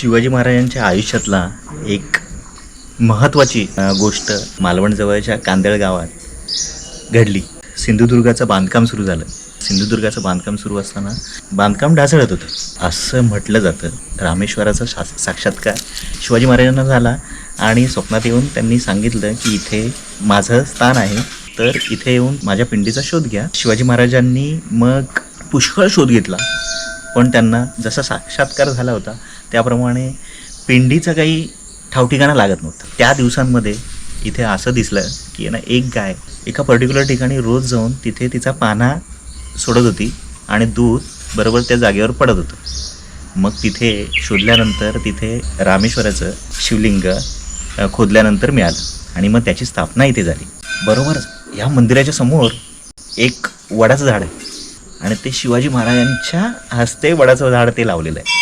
शिवाजी महाराजांच्या आयुष्यातला एक महत्त्वाची गोष्ट मालवणजवळच्या कांदळ गावात घडली. सिंधुदुर्गाचं बांधकाम सुरू झालं. सिंधुदुर्गाचं बांधकाम सुरू असताना बांधकाम ढासळत होतं असं म्हटलं जातं. रामेश्वराचा साक्षात्कार शिवाजी महाराजांना झाला आणि स्वप्नात येऊन त्यांनी सांगितलं की इथे माझं स्थान आहे, तर इथे येऊन माझ्या पिंडीचा शोध घ्या. शिवाजी महाराजांनी मग पुष्कळ शोध घेतला, पण त्यांना जसा साक्षात्कार झाला होता त्याप्रमाणे पिंडीचं काही ठावठिकाणा लागत नव्हतं. त्या दिवसांमध्ये इथे असं दिसलं की ना एक गाय एका पर्टिक्युलर ठिकाणी रोज जाऊन तिथे तिचा पाना सोडत होती आणि दूध बरोबर त्या जागेवर पडत होतं. मग तिथे शोधल्यानंतर तिथे रामेश्वराचं शिवलिंग खोदल्यानंतर मिळालं आणि मग त्याची स्थापना इथे झाली. बरोबर या मंदिराच्या समोर एक वडाचं झाड आहे आणि ते शिवाजी महाराजांच्या हस्ते वडाचं झाड ते लावलेलं आहे.